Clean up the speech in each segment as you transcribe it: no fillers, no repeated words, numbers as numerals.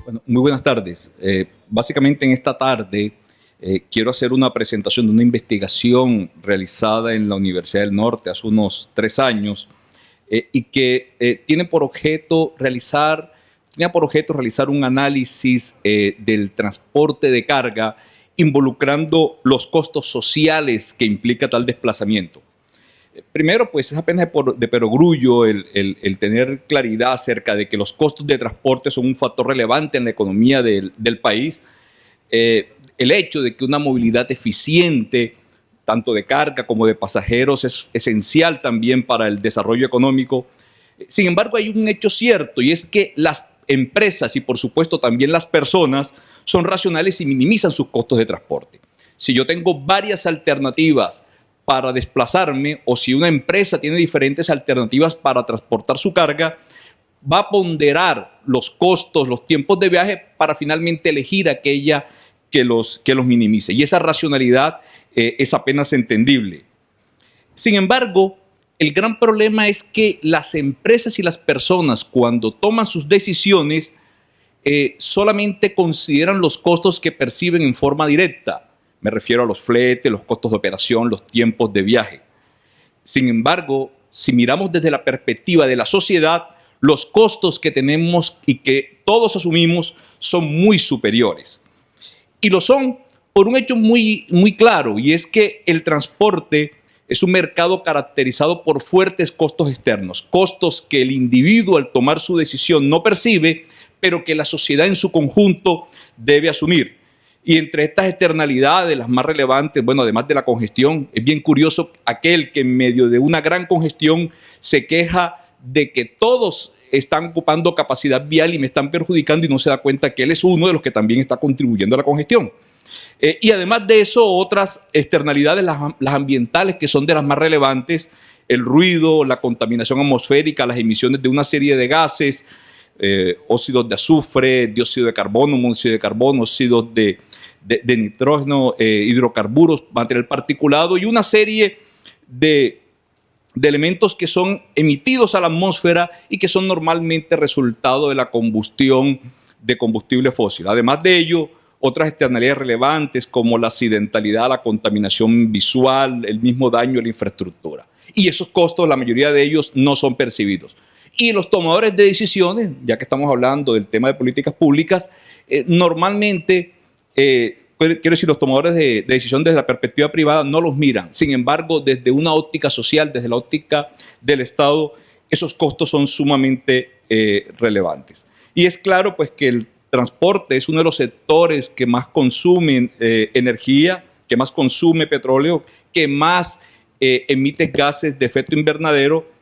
Bueno, muy buenas tardes. Básicamente en esta tarde quiero hacer una presentación de una investigación realizada en la Universidad del Norte hace unos 3 años y que tenía por objeto realizar un análisis del transporte de carga involucrando los costos sociales que implica tal desplazamiento. Primero, pues es apenas de perogrullo el tener claridad acerca de que los costos de transporte son un factor relevante en la economía del país. El hecho de que una movilidad eficiente, tanto de carga como de pasajeros, es esencial también para el desarrollo económico. Sin embargo, hay un hecho cierto y es que las empresas y por supuesto también las personas son racionales y minimizan sus costos de transporte. Si yo tengo varias alternativas para desplazarme o si una empresa tiene diferentes alternativas para transportar su carga, va a ponderar los costos, los tiempos de viaje para finalmente elegir aquella que los minimice. Y esa racionalidad es apenas entendible. Sin embargo, el gran problema es que las empresas y las personas cuando toman sus decisiones solamente consideran los costos que perciben en forma directa. Me refiero a los fletes, los costos de operación, los tiempos de viaje. Sin embargo, si miramos desde la perspectiva de la sociedad, los costos que tenemos y que todos asumimos son muy superiores. Y lo son por un hecho muy claro, y es que el transporte es un mercado caracterizado por fuertes costos externos, costos que el individuo al tomar su decisión no percibe, pero que la sociedad en su conjunto debe asumir. Y entre estas externalidades, las más relevantes, bueno, además de la congestión, es bien curioso aquel que en medio de una gran congestión se queja de que todos están ocupando capacidad vial y me están perjudicando y no se da cuenta que él es uno de los que también está contribuyendo a la congestión. Y además de eso, otras externalidades, las ambientales, que son de las más relevantes, el ruido, la contaminación atmosférica, las emisiones de una serie de gases, óxidos de azufre, dióxido de carbono, monóxido de carbono, óxidos de nitrógeno, hidrocarburos, material particulado y una serie de elementos que son emitidos a la atmósfera y que son normalmente resultado de la combustión de combustible fósil. Además de ello, otras externalidades relevantes como la accidentalidad, la contaminación visual, el mismo daño a la infraestructura. Y esos costos, la mayoría de ellos no son percibidos. Y los tomadores de decisiones, ya que estamos hablando del tema de políticas públicas, normalmente, quiero decir, los tomadores de decisión desde la perspectiva privada no los miran. Sin embargo, desde una óptica social, desde la óptica del Estado, esos costos son sumamente relevantes. Y es claro pues, que el transporte es uno de los sectores que más consumen energía, que más consume petróleo, que más emite gases de efecto invernadero.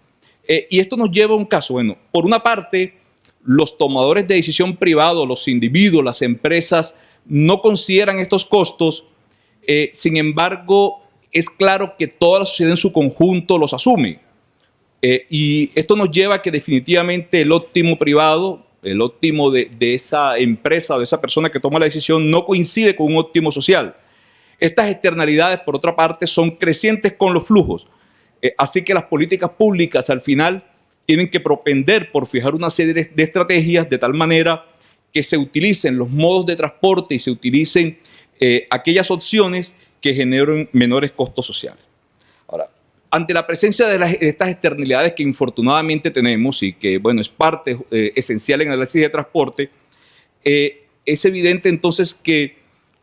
Y esto nos lleva a un caso, bueno, por una parte, los tomadores de decisión privados, los individuos, las empresas, no consideran estos costos, sin embargo, es claro que toda la sociedad en su conjunto los asume. Y esto nos lleva a que definitivamente el óptimo privado, el óptimo de esa empresa o de esa persona que toma la decisión no coincide con un óptimo social. Estas externalidades, por otra parte, son crecientes con los flujos. Así que las políticas públicas al final tienen que propender por fijar una serie de estrategias de tal manera que se utilicen los modos de transporte y se utilicen aquellas opciones que generen menores costos sociales. Ahora, ante la presencia de estas externalidades que infortunadamente tenemos y que, bueno, es parte esencial en el análisis de transporte, es evidente entonces que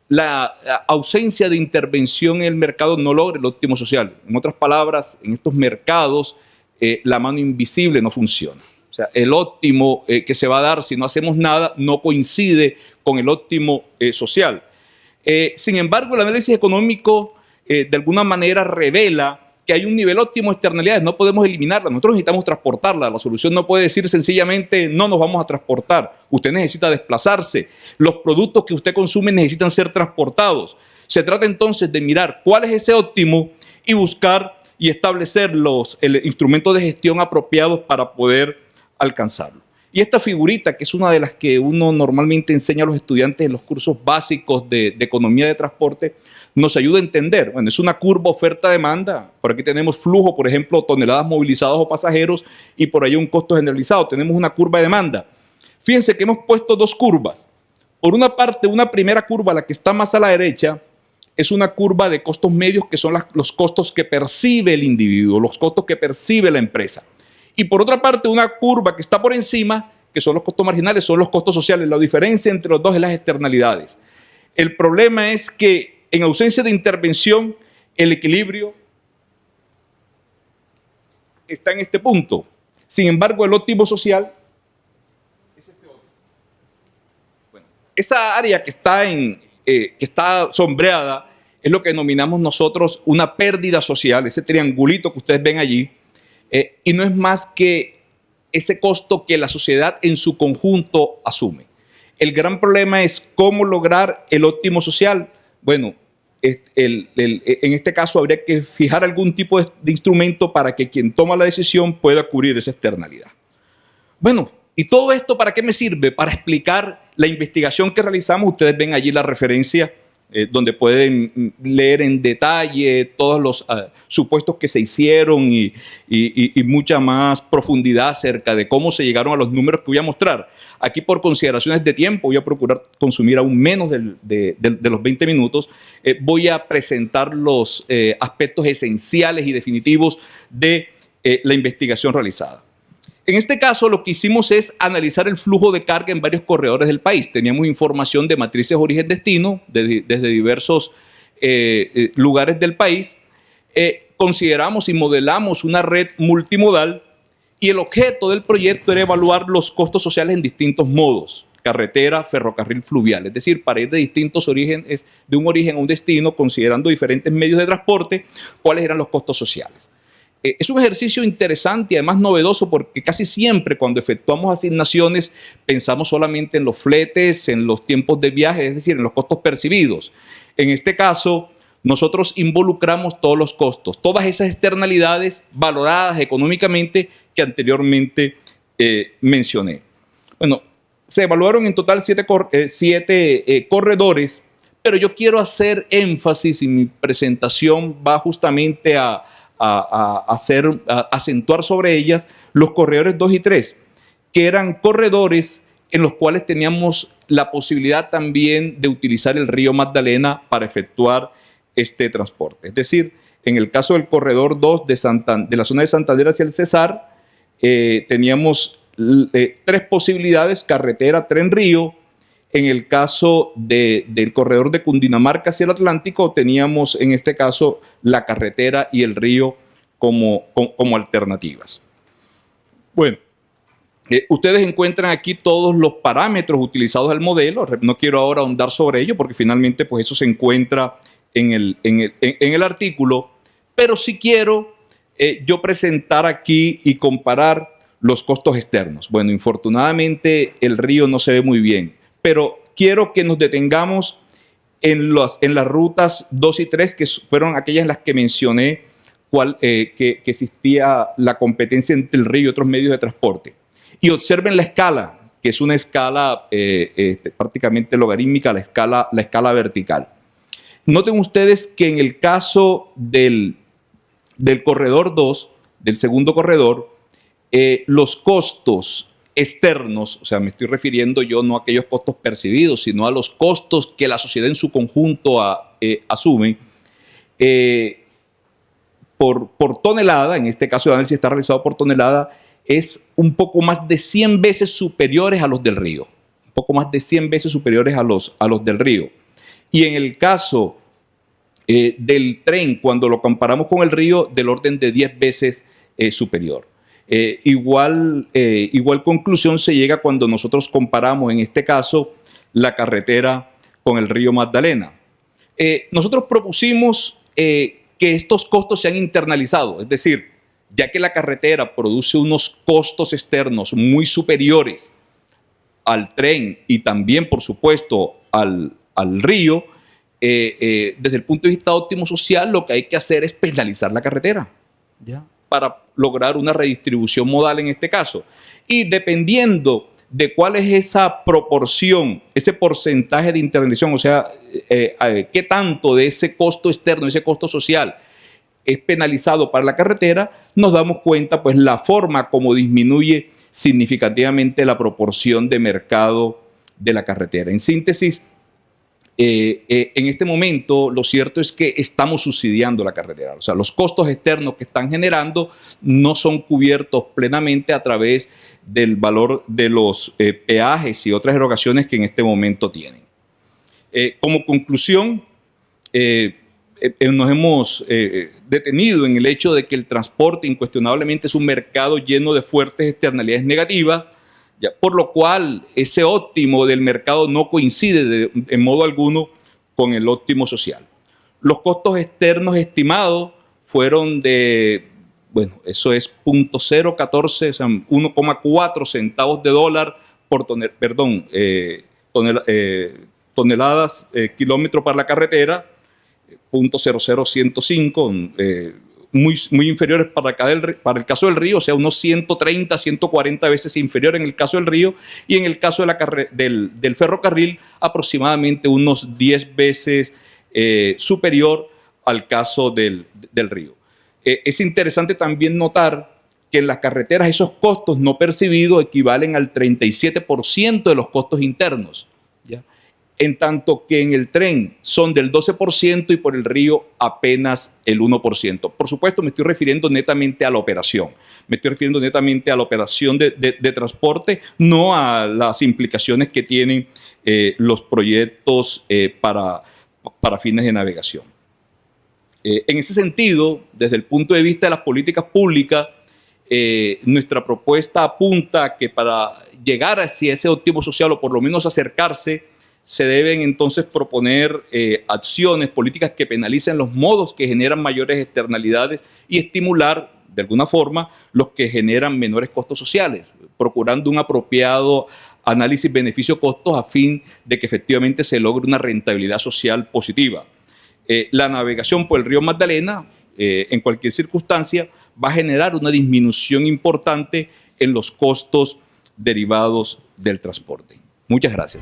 la ausencia de intervención en el mercado no logra el óptimo social. En otras palabras, en estos mercados la mano invisible no funciona. O sea, el óptimo que se va a dar si no hacemos nada no coincide con el óptimo social. Sin embargo, el análisis económico de alguna manera revela que hay un nivel óptimo de externalidades, no podemos eliminarla, nosotros necesitamos transportarla. La solución no puede decir sencillamente no nos vamos a transportar. Usted necesita desplazarse, los productos que usted consume necesitan ser transportados. Se trata entonces de mirar cuál es ese óptimo y buscar y establecer los instrumentos de gestión apropiados para poder alcanzarlo. Y esta figurita, que es una de las que uno normalmente enseña a los estudiantes en los cursos básicos de economía de transporte, nos ayuda a entender. Bueno, es una curva oferta-demanda. Por aquí tenemos flujo, por ejemplo, toneladas movilizadas o pasajeros y por ahí un costo generalizado. Tenemos una curva de demanda. Fíjense que hemos puesto dos curvas. Por una parte, una primera curva, la que está más a la derecha, es una curva de costos medios, que son los costos que percibe el individuo, los costos que percibe la empresa. Y por otra parte, una curva que está por encima, que son los costos marginales, son los costos sociales. La diferencia entre los dos es las externalidades. El problema es que en ausencia de intervención, el equilibrio está en este punto. Sin embargo, el óptimo social es este otro. Bueno, esa área que está sombreada es lo que denominamos nosotros una pérdida social, ese triangulito que ustedes ven allí, y no es más que ese costo que la sociedad en su conjunto asume. El gran problema es cómo lograr el óptimo social. Bueno, en este caso habría que fijar algún tipo de instrumento para que quien toma la decisión pueda cubrir esa externalidad. Bueno, ¿y todo esto para qué me sirve? Para explicar la investigación que realizamos. Ustedes ven allí la referencia donde pueden leer en detalle todos los supuestos que se hicieron y mucha más profundidad acerca de cómo se llegaron a los números que voy a mostrar. Aquí, por consideraciones de tiempo, voy a procurar consumir aún menos de los 20 minutos. Voy a presentar los aspectos esenciales y definitivos de la investigación realizada. En este caso, lo que hicimos es analizar el flujo de carga en varios corredores del país. Teníamos información de matrices origen-destino desde diversos lugares del país. Consideramos y modelamos una red multimodal y el objeto del proyecto era evaluar los costos sociales en distintos modos: carretera, ferrocarril, fluvial. Es decir, para ir de distintos orígenes, de un origen a un destino, considerando diferentes medios de transporte, cuáles eran los costos sociales. Es un ejercicio interesante y además novedoso, porque casi siempre cuando efectuamos asignaciones pensamos solamente en los fletes, en los tiempos de viaje, es decir, en los costos percibidos. En este caso, nosotros involucramos todos los costos, todas esas externalidades valoradas económicamente que anteriormente mencioné. Bueno, se evaluaron en total siete corredores, pero yo quiero hacer énfasis, y mi presentación va justamente a acentuar sobre ellas los corredores 2 y 3, que eran corredores en los cuales teníamos la posibilidad también de utilizar el río Magdalena para efectuar este transporte. Es decir, en el caso del corredor 2 de la zona de Santander hacia el Cesar, teníamos 3 posibilidades: carretera, tren, río. En el caso del corredor de Cundinamarca hacia el Atlántico, teníamos en este caso la carretera y el río como alternativas. Bueno, ustedes encuentran aquí todos los parámetros utilizados al modelo. No quiero ahora ahondar sobre ello porque finalmente pues eso se encuentra en el artículo, pero sí quiero yo presentar aquí y comparar los costos externos. Bueno, infortunadamente el río no se ve muy bien, pero quiero que nos detengamos en las rutas 2 y 3, que fueron aquellas en las que mencioné que existía la competencia entre el río y otros medios de transporte. Y observen la escala, que es una escala prácticamente logarítmica, la escala vertical. Noten ustedes que en el caso del corredor 2, del segundo corredor, los costos externos, o sea, me estoy refiriendo yo no a aquellos costos percibidos, sino a los costos que la sociedad en su conjunto asume, por tonelada, en este caso el análisis está realizado por tonelada, es un poco más de 100 veces superiores a los del río. Un poco más de 100 veces superiores a los del río. Y en el caso del tren, cuando lo comparamos con el río, del orden de 10 veces superior. Igual conclusión se llega cuando nosotros comparamos, en este caso, la carretera con el río Magdalena. Nosotros propusimos que estos costos sean internalizados, es decir, ya que la carretera produce unos costos externos muy superiores al tren y también, por supuesto, al río, desde el punto de vista óptimo social, lo que hay que hacer es penalizar la carretera, ¿ya?, para lograr una redistribución modal en este caso. Y dependiendo de cuál es esa proporción, ese porcentaje de internalización, o sea, qué tanto de ese costo externo, ese costo social es penalizado para la carretera, nos damos cuenta pues la forma como disminuye significativamente la proporción de mercado de la carretera. En síntesis, en este momento lo cierto es que estamos subsidiando la carretera. O sea, los costos externos que están generando no son cubiertos plenamente a través del valor de los peajes y otras erogaciones que en este momento tienen. Como conclusión, nos hemos detenido en el hecho de que el transporte incuestionablemente es un mercado lleno de fuertes externalidades negativas, por lo cual ese óptimo del mercado no coincide en modo alguno con el óptimo social. Los costos externos estimados fueron de, bueno, eso es 0.014, o sea, 1,4 centavos de dólar por toneladas, kilómetros para la carretera, 0.00105, muy inferiores para el caso del río, o sea, unos 130, 140 veces inferior en el caso del río, y en el caso del ferrocarril, aproximadamente unos 10 veces superior al caso del río. Es interesante también notar que en las carreteras esos costos no percibidos equivalen al 37% de los costos internos, ¿ya? En tanto que en el tren son del 12% y por el río apenas el 1%. Por supuesto, me estoy refiriendo netamente a la operación. Me estoy refiriendo netamente a la operación de transporte, no a las implicaciones que tienen los proyectos para fines de navegación. En ese sentido, desde el punto de vista de las políticas públicas, nuestra propuesta apunta a que para llegar hacia ese óptimo social, o por lo menos acercarse, se deben entonces proponer acciones políticas que penalicen los modos que generan mayores externalidades y estimular, de alguna forma, los que generan menores costos sociales, procurando un apropiado análisis beneficio-costos a fin de que efectivamente se logre una rentabilidad social positiva. La navegación por el río Magdalena, en cualquier circunstancia, va a generar una disminución importante en los costos derivados del transporte. Muchas gracias.